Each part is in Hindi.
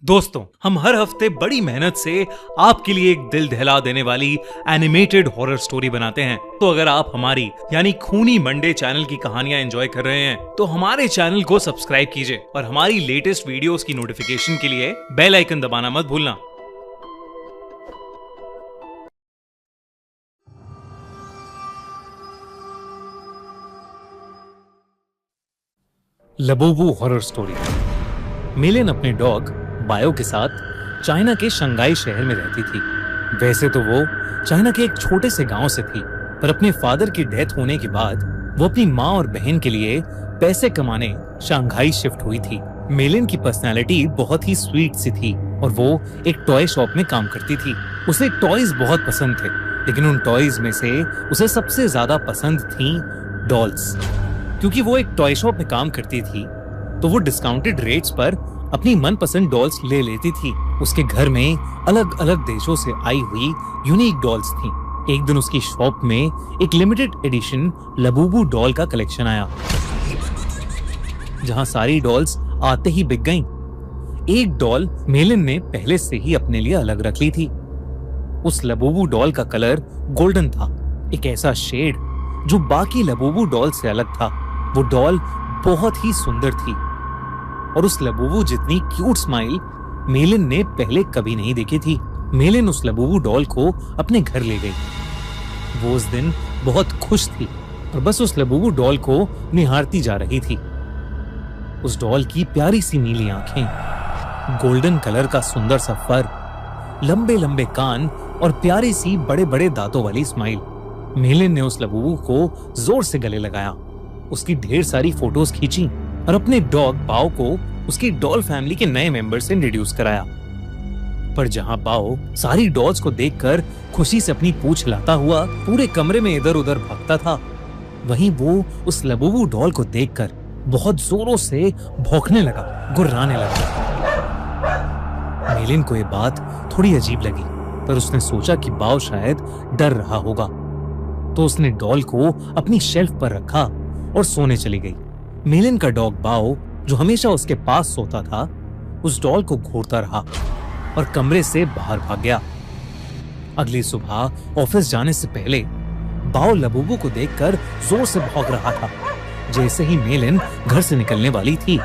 दोस्तों, हम हर हफ्ते बड़ी मेहनत से आपके लिए एक दिल दहला देने वाली एनिमेटेड हॉरर स्टोरी बनाते हैं। तो अगर आप हमारी यानी खूनी मंडे चैनल की कहानियां एंजॉय कर रहे हैं तो हमारे चैनल को सब्सक्राइब कीजिए और हमारी लेटेस्ट वीडियोस की नोटिफिकेशन के लिए बेल आइकन दबाना मत भूलना। Labubu horror story. मिलेन अपने डॉग बायो के साथ चाइना के शंघाई शहर में रहती थी। वैसे तो वो चाइना के एक छोटे से गांव से थी, पर अपने फादर की डेथ होने के बाद वो अपनी माँ और बहन के लिए पैसे कमाने शंघाई शिफ्ट हुई थी। मिलेन की पर्सनालिटी बहुत ही स्वीट सी थी और वो एक टॉय शॉप में काम करती थी। उसे टॉयज बहुत पसंद थे, लेकिन उन टॉयज में से उसे सबसे ज्यादा पसंद थी डॉल्स। क्योंकि वो एक टॉय शॉप में काम करती थी तो वो डिस्काउंटेड रेट्स पर अपनी मनपसंद डॉल्स ले लेती थी। उसके घर में अलग अलग देशों से आई हुई यूनिक डॉल्स थी। एक दिन उसकी शॉप में एक लिमिटेड एडिशन लबूबू डॉल का कलेक्शन आया, जहां सारी डॉल्स आते ही बिक गईं। एक डॉल मेलिन ने पहले से ही अपने लिए अलग रख ली थी। उस लबूबू डॉल का कलर गोल्डन था, एक ऐसा शेड जो बाकी लबूबू डॉल से अलग था। वो डॉल बहुत ही सुंदर थी और उस लबूबू जितनी क्यूट स्माइल मेलिन ने पहले कभी नहीं देखी थी। मेलिन उस लबूबू डॉल को अपने घर ले गई। वो उस दिन बहुत खुश थी और बस उस लबूबू डॉल को निहारती जा रही थी। उस डॉल की प्यारी सी नीली आंखें, गोल्डन कलर का सुंदर सा फर, लंबे लंबे कान और प्यारी सी बड़े बड़े दांतों वाली स्माइल। मेलिन ने उस लबूबू को जोर से गले लगाया, उसकी ढेर सारी फोटोज खींची और अपने डॉग बाओ को उसकी डॉल फैमिली के नए मेंबर से इंट्रोड्यूस कराया। पर जहां बाओ सारी डॉल्स को देखकर खुशी से अपनी पूंछ हिलाता हुआ पूरे कमरे में इधर उधर भागता था, वहीं वो उस लबूबू डॉल को देखकर बहुत जोरों से भौंकने लगा, गुर्राने लगा। मेलिन को ये बात थोड़ी अजीब लगी, पर उसने सोचा कि बाओ शायद डर रहा होगा, तो उसने डॉल को अपनी शेल्फ पर रखा और सोने चली गई। मेलिन का डॉग बाओ, जो हमेशा उसके पास सोता था, उस डॉल को घूरता रहा और कमरे से बाहर भाग गया। अगली सुबह ऑफिस जाने से पहले बाओ लबूबू को देखकर जोर से भौंक रहा था। जैसे ही मेलिन घर से निकलने वाली थी,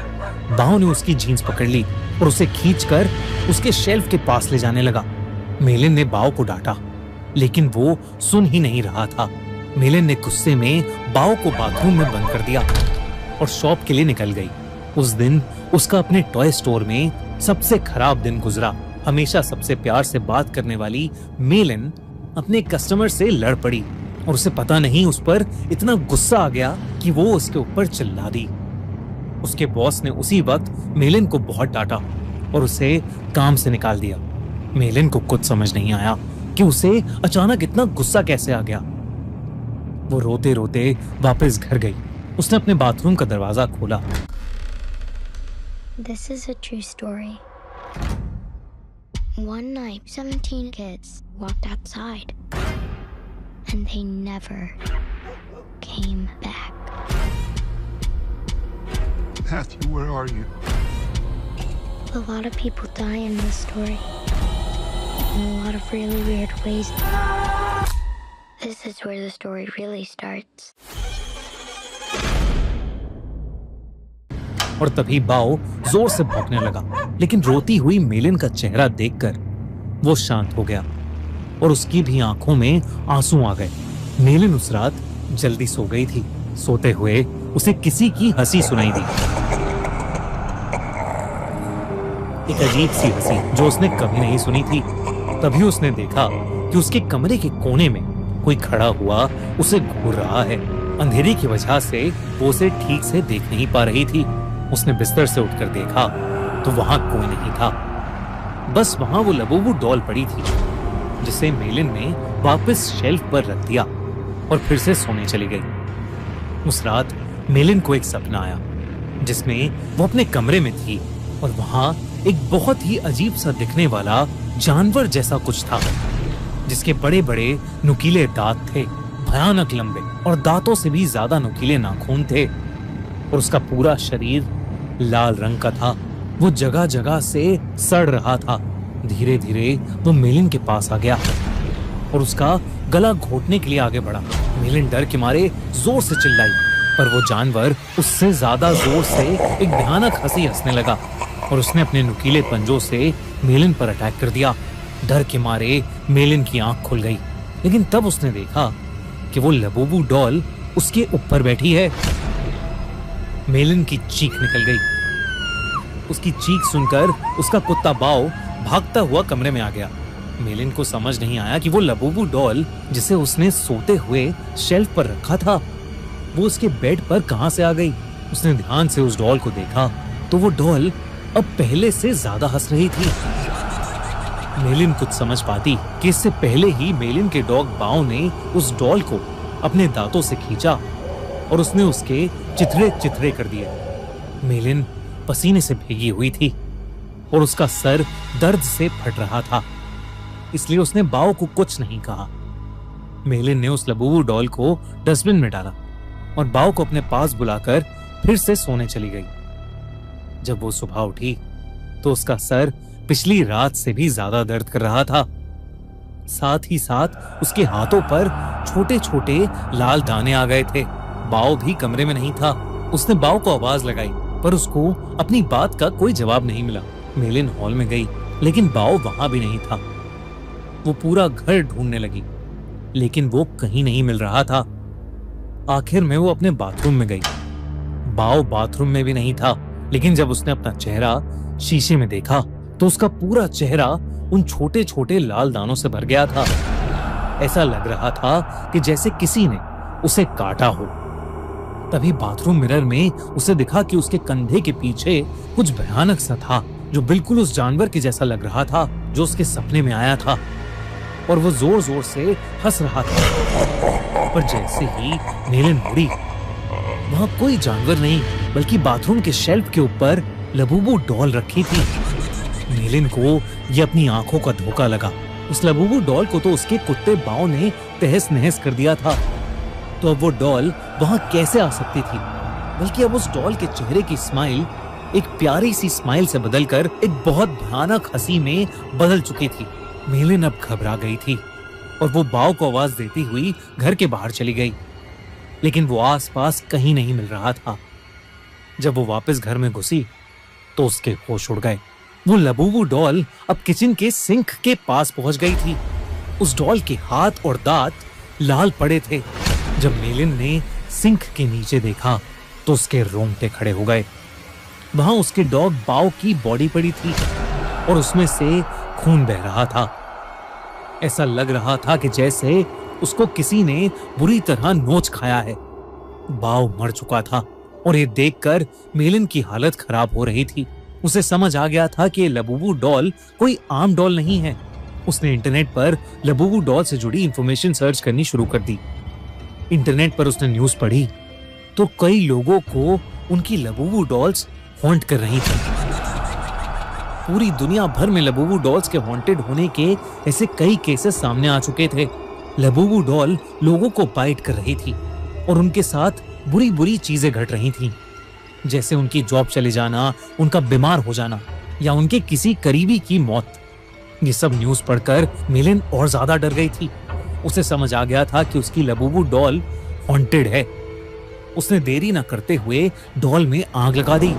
बाओ ने उसकी जीन्स पकड़ ली और उसे खींचकर उसके शेल्फ के पास ले जाने लगा। मेलिन ने बाओ को डांटा, लेकिन वो सुन ही नहीं रहा था। मेलिन ने गुस्से में बाओ को बाथरूम में बंद कर दिया और शॉप के लिए निकल गई। उस दिन उसका अपने टॉय स्टोर में सबसे खराब दिन गुजरा। हमेशा सबसे प्यार से बात करने वाली मेलिन अपने कस्टमर से लड़ पड़ी और उसे पता नहीं उस पर इतना गुस्सा आ गया कि वो उसके ऊपर चिल्ला दी। उसके बॉस ने उसी वक्त मेलिन को बहुत डांटा और उसे काम से निकाल दिया। मेलिन को कुछ समझ नहीं आया कि उसे अचानक इतना गुस्सा कैसे आ गया। वो रोते रोते वापस घर गई। उसने अपने बाथरूम का दरवाजा खोला। This is a true story. One night, 17 kids walked outside and they never came back. Matthew, where are you? A lot of people die in this story in a lot of really weird ways. This is where the story really starts. और तभी बाओ जोर से भौंकने लगा, लेकिन रोती हुई मेलिन का चेहरा देखकर वो शांत हो गया और उसकी भी आंखों में आंसू आ गए। मेलिन उस रात जल्दी सो गई थी। सोते हुए उसे किसी की हंसी सुनाई दी, एक अजीब सी हंसी जो उसने कभी नहीं सुनी थी। तभी उसने देखा कि उसके कमरे के कोने में कोई खड़ा हुआ उसे घूर रहा है। अंधेरे की वजह से वो उसे ठीक से देख नहीं पा रही थी। उसने बिस्तर से उठकर देखा तो वहां कोई नहीं था, बस वहां वो लबूबू डॉल पड़ी थी, जिसे मेलिन ने वापस शेल्फ पर रख दिया और फिर से सोने चली गई। उस रात मेलिन को एक सपना आया जिसमें वो अपने कमरे में थी और वहां एक बहुत ही अजीब सा दिखने वाला जानवर जैसा कुछ था, जिसके बड़े बड़े नुकीले दांत थे, भयानक लंबे और दांतों से भी ज्यादा नुकीले नाखून थे और उसका पूरा शरीर लाल रंग का था। वो जगह जगह से सड़ रहा था। धीरे धीरे वो मेलिन के पास आ गया और उसका गला घोटने के लिए आगे बढ़ा। मेलिन डर के मारे जोर से चिल्लाई, पर वो जानवर उससे ज्यादा जोर से एक भयानक हंसी हंसने लगा और उसने अपने नुकीले पंजों से मेलिन पर अटैक कर दिया। डर के मारे मेलिन की आंख खुल गई, लेकिन तब उसने देखा कि वो लबूबू डॉल उसके ऊपर बैठी है। मेलिन की चीख निकल गई। उसकी चीख सुनकर उसका कुत्ता बाओ भागता हुआ कमरे में आ गया। मेलिन को समझ नहीं आया कि वो लबूबू डॉल जिसे उसने सोते हुए शेल्फ पर रखा था, वो उसके बेड पर कहां से आ गई। उसने ध्यान से उस डॉल को देखा तो वो डॉल अब पहले से ज्यादा हंस रही थी। मेलिन कुछ समझ पाती कि इससे पहले ही मेलिन के डॉग बाओ ने उस डॉल को अपने दांतों से खींचा और उसने उसके चिथड़े चिथड़े कर दिए। मेलिन पसीने से भीगी हुई थी और उसका सर दर्द से फट रहा था, इसलिए उसने बाओ को कुछ नहीं कहा। मेलिन ने उस लबूबू डॉल को डस्टबिन में डाला और बाओ को अपने पास बुलाकर फिर से सोने चली गई। जब वो सुबह उठी तो उसका सर पिछली रात से भी ज्यादा दर्द कर रहा था। साथ ही साथ उसके हाथों पर छोटे छोटे लाल दाने आ गए थे। बाओ भी कमरे में नहीं था। उसने बाओ को आवाज लगाई, पर उसको अपनी बात का कोई जवाब नहीं मिला। मेलिन हॉल में गई, लेकिन बाओ वहां भी नहीं था। वो पूरा घर ढूंढने लगी, लेकिन वो कहीं नहीं मिल रहा था। आखिर में वो अपने बाथरूम में गई। बाओ बाथरूम में भी नहीं था, लेकिन जब उसने अपना चेहरा शीशे में देखा तो उसका पूरा चेहरा उन छोटे छोटे लाल दानों से भर गया था। ऐसा लग रहा था कि जैसे किसी ने उसे काटा हो। तभी बाथरूम मिरर में उसे दिखा कि उसके कंधे के पीछे कुछ भयानक सा था, जो बिल्कुल उस जानवर के जैसा लग रहा था जो उसके सपने में आया था, और वो जोर जोर से हंस रहा था। पर जैसे ही मेलिन मुड़ी, वहां कोई जानवर नहीं बल्कि बाथरूम के शेल्फ के ऊपर लबूबू डॉल रखी थी। मेलिन को ये अपनी आंखों का धोखा लगा। उस लबूबू डॉल को तो उसके कुत्ते बाओ ने तहस नहस कर दिया था, तो अब वो डॉल वहां कैसे आ सकती थी। बल्कि अब उस डॉल के चेहरे की स्माइल एक प्यारी सी स्माइल से बदलकर एक बहुत भयानक हंसी में बदल चुकी थी। मेलिन अब घबरा गई थी और वो बाओ को आवाज देती हुई घर के बाहर चली गई, लेकिन वो आसपास कहीं नहीं मिल रहा था। जब वो वापस घर में घुसी तो उसके होश उड़ गए। वो लबूबू डॉल अब किचन के सिंक के पास पहुंच गई थी। उस डॉल के हाथ और दांत लाल पड़े थे। जब मेलिन ने सिंक के नीचे देखा तो उसके रोंगटे खड़े हो गए। वहां उसके डॉग बाओ की बॉडी पड़ी थी और उसमें से खून बह रहा था। ऐसा लग रहा था कि जैसे उसको किसी ने बुरी तरह नोच खाया है। बाओ मर चुका था और ये देखकर मेलिन की हालत खराब हो रही थी। उसे समझ आ गया था कि लबूबू डॉल कोई आम डॉल नहीं है। उसने इंटरनेट पर लबूबू डॉल से जुड़ी इंफॉर्मेशन सर्च करनी शुरू कर दी। इंटरनेट पर उसने न्यूज पढ़ी तो कई लोगों को उनकी लबूबू डॉल्स हॉन्ट कर रही थी। पूरी दुनिया भर में लबूबू डॉल्स के हॉन्टेड होने के ऐसे कई केसेस सामने आ चुके थे। लबूबू डॉल लोगों को बाइट कर रही थी और उनके साथ बुरी बुरी चीजें घट रही थीं, जैसे उनकी जॉब चले जाना, उनका बीमार हो जाना या उनके किसी करीबी की मौत। ये सब न्यूज पढ़कर मेलिन और ज्यादा डर गई थी। उसे समझ आ गया था कि उसकी लबूबू डॉल हॉन्टेड है। उसने देरी न करते हुए डॉल में आग लगा दी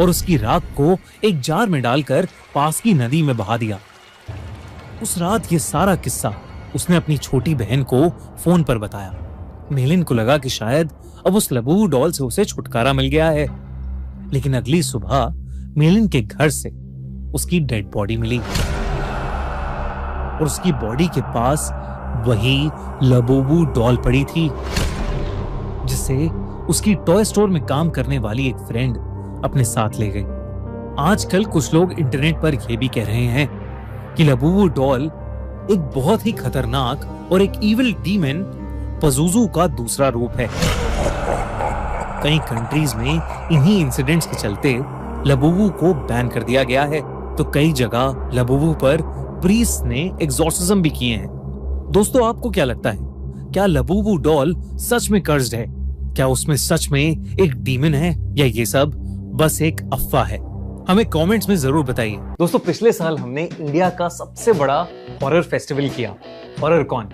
और उसकी राख को एक जार में डालकर पास की नदी में बहा दिया। उस रात ये सारा किस्सा उसने अपनी छोटी बहन को फोन पर बताया। मेलिन को लगा कि शायद अब उस लबूबू डॉल से उसे छुटकारा मिल गया है, लेकिन अगली सुबह मेलिन के घर से उसकी डेड बॉडी मिली और उसकी बॉडी के पास वही लबूबू डॉल पड़ी थी, जिसे उसकी टॉय स्टोर में काम करने वाली एक फ्रेंड अपने साथ ले गई। आजकल कुछ लोग इंटरनेट पर यह भी कह रहे हैं कि लबूबू डॉल एक बहुत ही खतरनाक और एक इविल डीमन पज़ुज़ू का दूसरा रूप है। कई कंट्रीज में इन्हीं इंसिडेंट्स के चलते लबूबू को बैन कर दिया गया है, तो कई जगह लबूबू पर प्रीस्ट ने एग्जॉर्सिज्म भी किए हैं। दोस्तों, आपको क्या लगता है, क्या लबूबू डॉल सच में कर्स्ड है? क्या उसमें सच में एक डीमन है या ये सब बस एक अफवाह है? हमें कमेंट्स में जरूर बताइए। दोस्तों, पिछले साल हमने इंडिया का सबसे बड़ा हॉरर फेस्टिवल किया, हॉरर कॉन,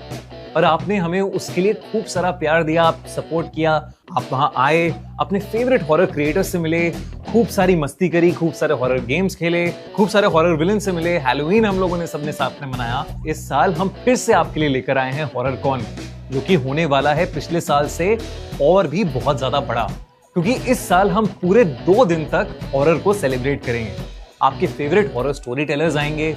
और आपने हमें उसके लिए खूब सारा प्यार दिया, आप सपोर्ट किया, आप वहां आए, अपने फेवरेट हॉरर क्रिएटर्स से मिले, खूब सारी मस्ती करी, खूब सारे हॉरर गेम्स खेले, खूब सारे हॉरर विलन से मिले, हैलोवीन हम लोगों ने सबने साथ में मनाया। इस साल हम फिर से आपके लिए लेकर आए हैं हॉरर कॉन, जो कि होने वाला है पिछले साल से और भी बहुत ज्यादा बड़ा, क्योंकि इस साल हम पूरे 2 दिन तक हॉरर को सेलिब्रेट करेंगे। आपके फेवरेट हॉरर स्टोरी टेलर्स आएंगे,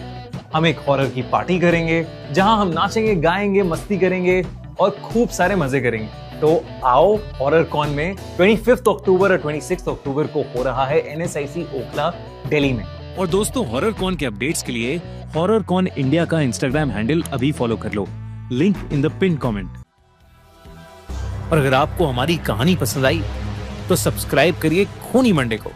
हम एक हॉरर की पार्टी करेंगे जहां हम नाचेंगे, गाएंगे, मस्ती करेंगे और खूब सारे मजे करेंगे। तो आओ हॉरर कॉन में 25 अक्टूबर और 26 अक्टूबर को हो रहा है NSIC ओखला, दिल्ली में। और दोस्तों, हॉरर कॉन के अपडेट्स के लिए हॉरर कॉन इंडिया का इंस्टाग्राम हैंडल अभी फॉलो कर लो, link in the pin comment. और अगर आपको हमारी कहानी पसंद आई तो सब्सक्राइब करिए खूनी मंडे को।